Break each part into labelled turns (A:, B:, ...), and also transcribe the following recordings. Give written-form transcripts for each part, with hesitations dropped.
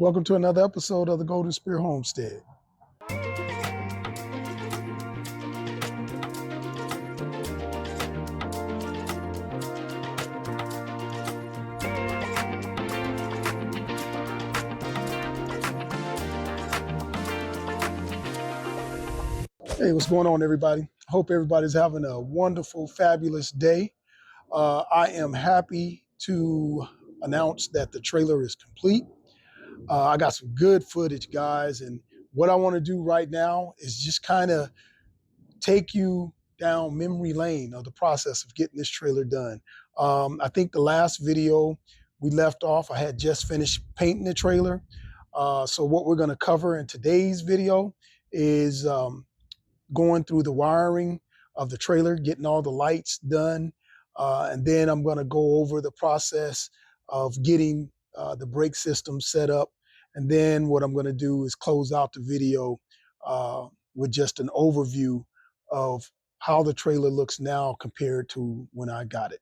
A: Welcome to another episode of the Golden Spear Homestead. Hey, what's going on, everybody? Hope everybody's having a wonderful, fabulous day. I am happy to announce that the trailer is complete. I got some good footage, guys, and what I want to do right now is just kind of take you down memory lane of the process of getting this trailer done. I think the last video we left off, I had just finished painting the trailer. So what we're going to cover in today's video is going through the wiring of the trailer, getting all the lights done, and then I'm going to go over the process of getting the brake system set up. And then what I'm going to do is close out the video with just an overview of how the trailer looks now compared to when I got it.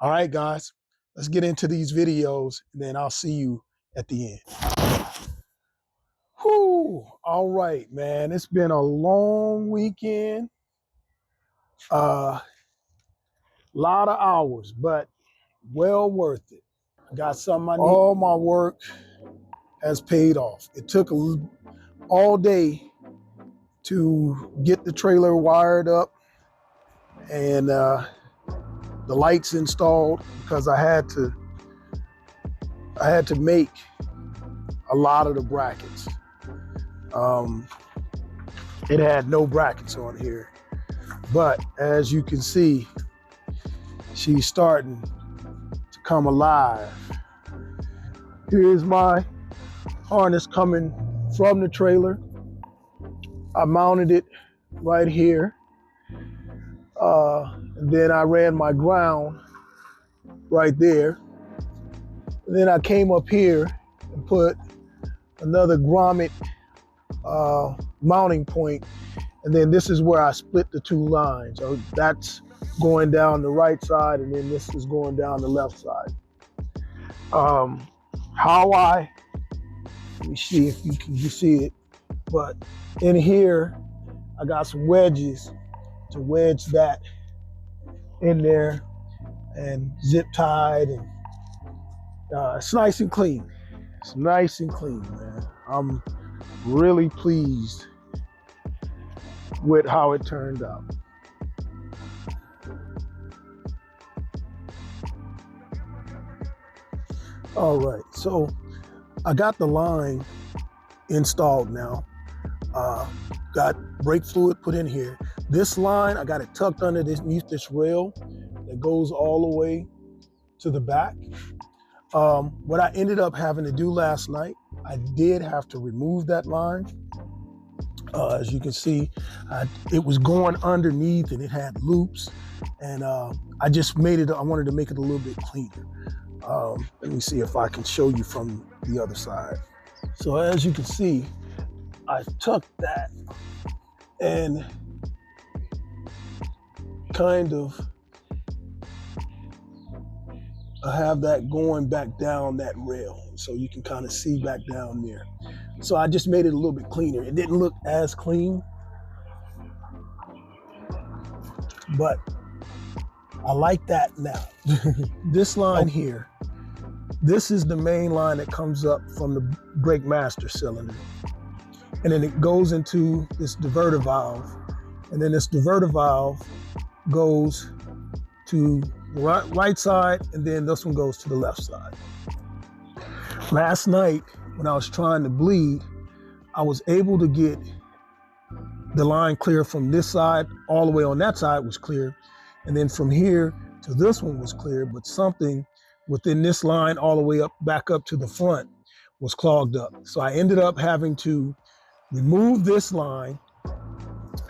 A: All right, guys, let's get into these videos, and then I'll see you at the end. Whew, all right, man. It's been a long weekend. Lot of hours, but well worth it. I got something I need. All my work has paid off. It took all day to get the trailer wired up and the lights installed because I had to make a lot of the brackets. It had no brackets on here, but as you can see, she's starting to come alive. Here's my harness coming from the trailer. I mounted it right here. And then I ran my ground right there. And then I came up here and put another grommet mounting point. And then this is where I split the two lines. So that's going down the right side, and then this is going down the left side. Let me see if you can see it, but in here, I got some wedges to wedge that in there and zip tied, and it's nice and clean. It's nice and clean, man. I'm really pleased with how it turned out. All right, so I got the line installed now. Got brake fluid put in here. This line, I got it tucked underneath this rail that goes all the way to the back. What I ended up having to do last night, I did have to remove that line. As you can see, it was going underneath and it had loops, and I just made it, I wanted to make it a little bit cleaner. Let me see if I can show you from the other side. So as you can see, I tucked that and kind of I have that going back down that rail, so you can kind of see back down there. So I just made it a little bit cleaner. It didn't look as clean, but I like that now. This line here, this is the main line that comes up from the brake master cylinder. And then it goes into this diverter valve. And then this diverter valve goes to the right side, and then this one goes to the left side. Last night, when I was trying to bleed, I was able to get the line clear from this side, all the way on that side was clear. And then from here to this one was clear, but something within this line all the way up, back up to the front was clogged up. So I ended up having to remove this line.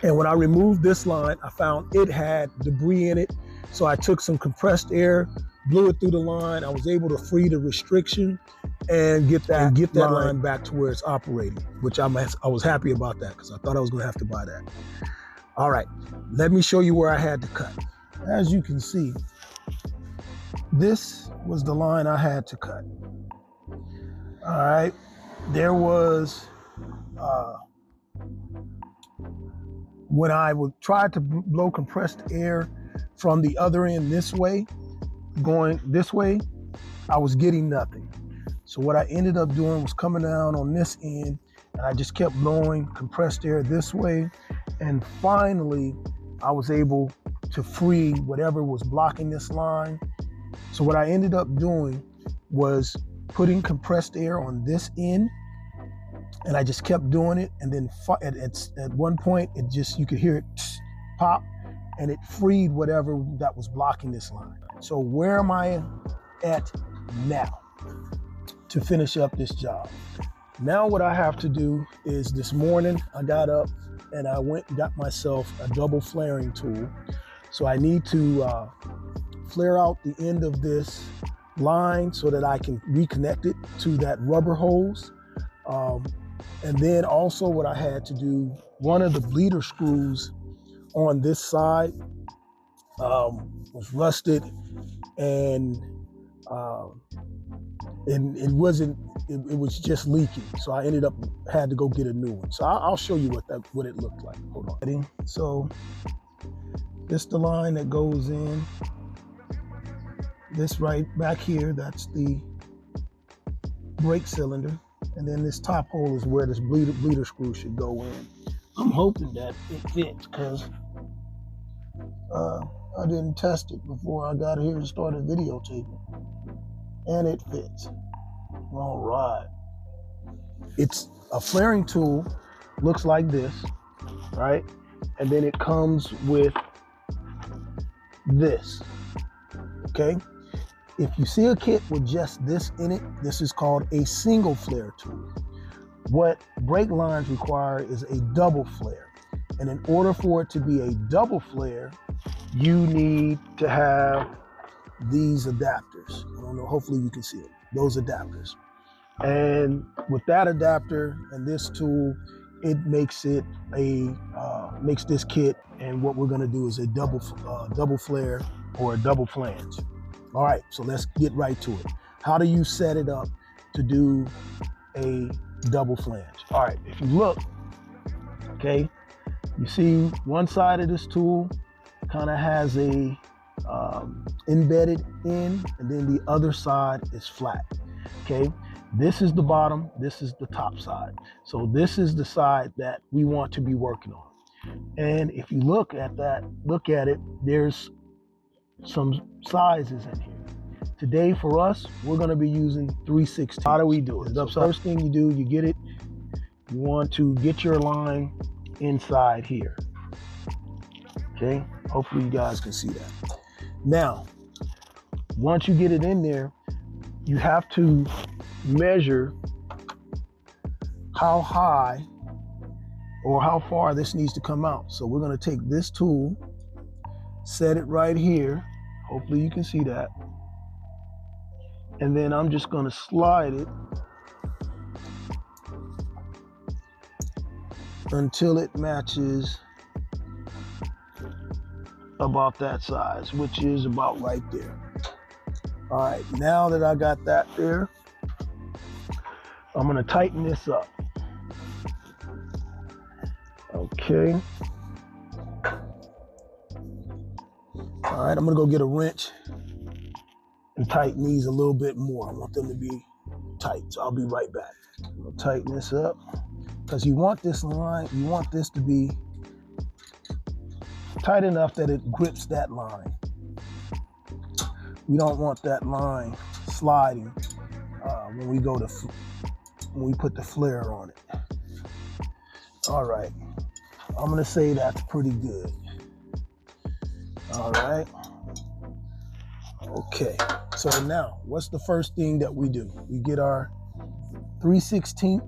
A: And when I removed this line, I found it had debris in it. So I took some compressed air, blew it through the line. I was able to free the restriction and get that line back to where it's operating, which I was happy about that because I thought I was going to have to buy that. All right, let me show you where I had to cut. As you can see, this was the line I had to cut. All right, there was, when I would try to blow compressed air from the other end this way, going this way, I was getting nothing. So what I ended up doing was coming down on this end, and I just kept blowing compressed air this way. And finally, I was able to free whatever was blocking this line. So what I ended up doing was putting compressed air on this end, and I just kept doing it. And then at one point, it just, you could hear it pop, and it freed whatever that was blocking this line. So where am I at now to finish up this job? Now what I have to do is, this morning I got up and I went and got myself a double flaring tool. So I need to flare out the end of this line so that I can reconnect it to that rubber hose. And then also what I had to do, one of the bleeder screws on this side was rusted, and it was just leaking. So I ended up had to go get a new one. So I'll show you what it looked like. Hold on. So this the line that goes in. This right back here, that's the brake cylinder. And then this top hole is where this bleeder screw should go in. I'm hoping that it fits, because I didn't test it before I got here and started videotaping. And it fits. All right. It's a flaring tool, looks like this, right? And then it comes with this, okay? If you see a kit with just this in it, this is called a single flare tool. What brake lines require is a double flare. And in order for it to be a double flare, you need to have these adapters. I don't know, hopefully you can see it, those adapters. And with that adapter and this tool, it makes it makes this kit, and what we're gonna do is a double flare or a double flange. All right, so let's get right to it. How do you set it up to do a double flange? All right, if you look, okay, you see one side of this tool kind of has a embedded in, and then the other side is flat, okay? This is the bottom, this is the top side. So this is the side that we want to be working on. And if you look at it, there's some sizes in here. Today for us, we're gonna be using 3/16. How do we do it? So first thing you do, you get it, you want to get your line inside here. Okay, hopefully you guys can see that. Now, once you get it in there, you have to measure how high or how far this needs to come out. So we're gonna take this tool, set it right here. Hopefully you can see that. And then I'm just gonna slide it until it matches about that size, which is about right there. All right, now that I got that there, I'm gonna tighten this up. Okay. All right, I'm gonna go get a wrench and tighten these a little bit more. I want them to be tight, so I'll be right back. I'm gonna tighten this up, because you want this line, you want this to be tight enough that it grips that line. We don't want that line sliding when we put the flare on it. All right, I'm gonna say that's pretty good. All right. Okay, so now what's the first thing that we do? We get our 3/16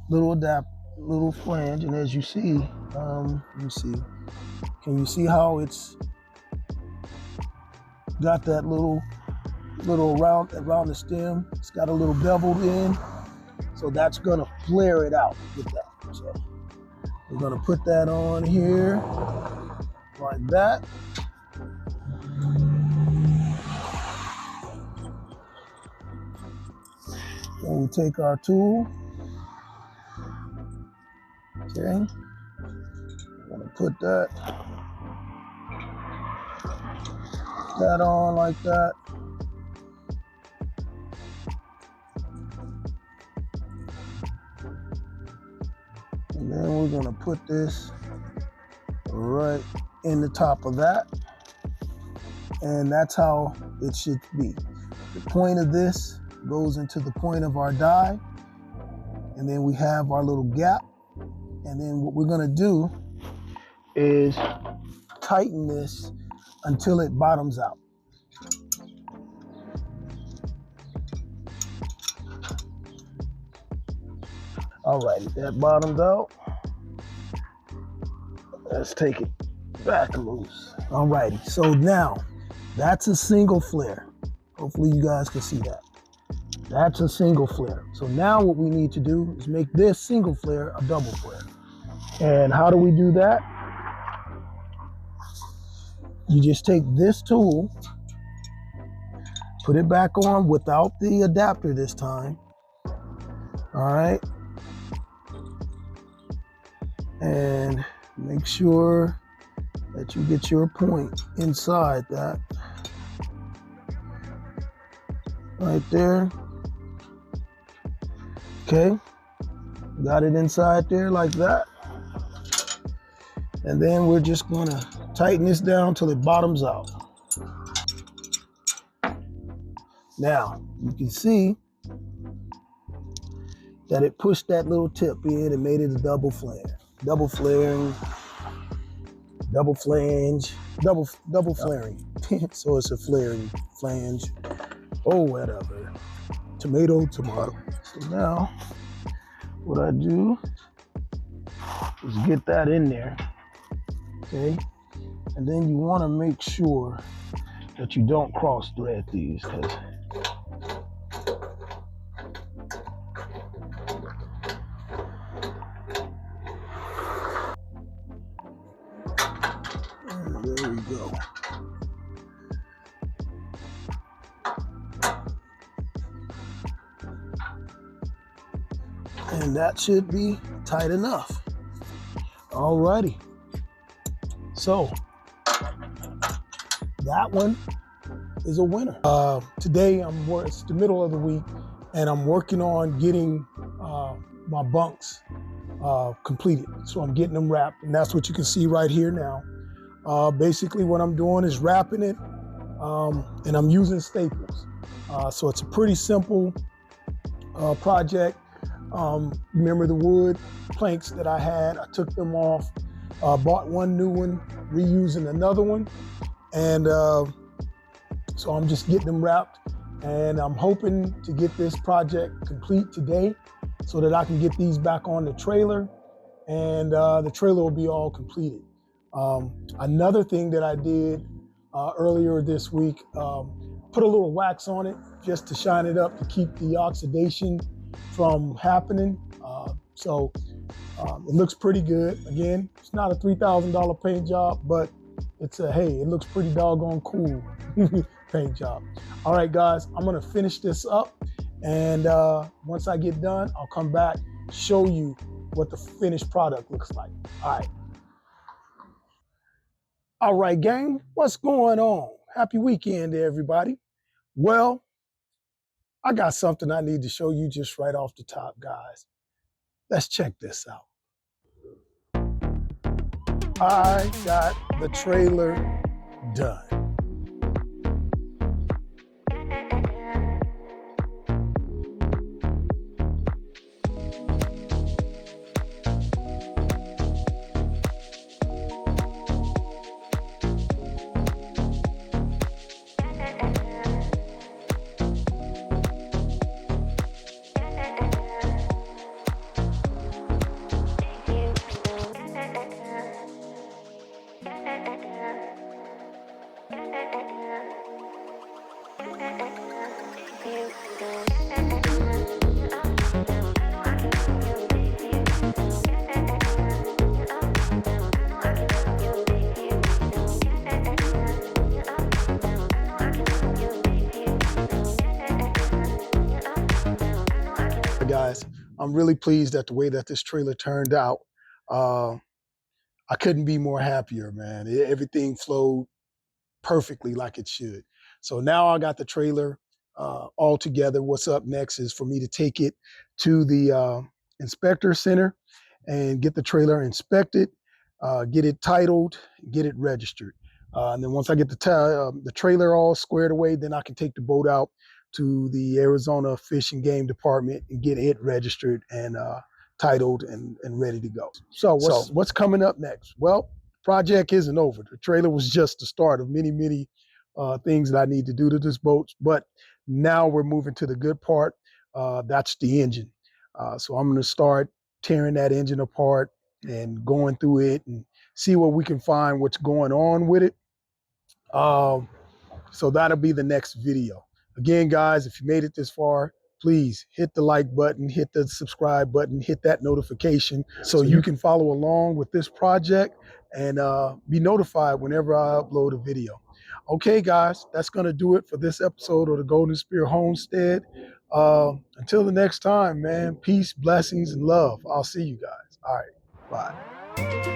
A: little flange, and as you see, let me see. Can you see how it's got that little around the stem? It's got a little beveled in, so that's gonna flare it out with that. So we're gonna put that on here like that. Then we take our tool. Okay. I'm gonna put that on like that. And then we're gonna put this right in the top of that. And that's how it should be. The point of this goes into the point of our die. And then we have our little gap. And then what we're gonna do is tighten this until it bottoms out. Alrighty, that bottomed out. Let's take it back loose. Alrighty, so now that's a single flare. Hopefully you guys can see that. That's a single flare. So now what we need to do is make this single flare a double flare. And how do we do that? You just take this tool, put it back on without the adapter this time. All right. And make sure that you get your point inside that. Right there. Okay. Got it inside there like that. And then we're just gonna tighten this down till it bottoms out. Now, you can see that it pushed that little tip in and made it a double flare. Double flaring, double flange, double flaring. So it's a flaring flange. Oh, whatever. Tomato. So now, what I do is get that in there, okay? And then you wanna make sure that you don't cross thread these, because there we go. And that should be tight enough. Alrighty. So that one is a winner. Today it's the middle of the week and I'm working on getting my bunks completed. So I'm getting them wrapped and that's what you can see right here now. Basically what I'm doing is wrapping it and I'm using staples. So it's a pretty simple project. Remember the wood planks that I had? I took them off, bought one new one, reusing another one. And so I'm just getting them wrapped and I'm hoping to get this project complete today so that I can get these back on the trailer and the trailer will be all completed. Another thing that I did earlier this week, put a little wax on it just to shine it up to keep the oxidation from happening. So it looks pretty good. Again, it's not a $3,000 paint job, but it's it looks pretty doggone cool paint job. All right, guys, I'm gonna finish this up. And once I get done, I'll come back, show you what the finished product looks like. All right, gang, what's going on? Happy weekend to everybody. Well, I got something I need to show you just right off the top, guys. Let's check this out. I got the trailer done. guys, I'm really pleased at the way that this trailer turned out. Uh, I couldn't be more happier, man. Everything flowed perfectly like it should. So now I got the trailer all together. What's up next is for me to take it to the inspector center and get the trailer inspected, get it titled, get it registered. And then once I get the trailer all squared away, then I can take the boat out to the Arizona Fish and Game Department and get it registered and titled and ready to go. So what's coming up next? Well, project isn't over. The trailer was just the start of many things that I need to do to this boat. But now we're moving to the good part. That's the engine. So I'm going to start tearing that engine apart and going through it and see what we can find, what's going on with it. So that'll be the next video. Again, guys, if you made it this far, please hit the like button, hit the subscribe button, hit that notification so you can follow along with this project and be notified whenever I upload a video. Okay, guys, that's going to do it for this episode of the Golden Spear Homestead. Until the next time, man, peace, blessings, and love. I'll see you guys. All right, bye.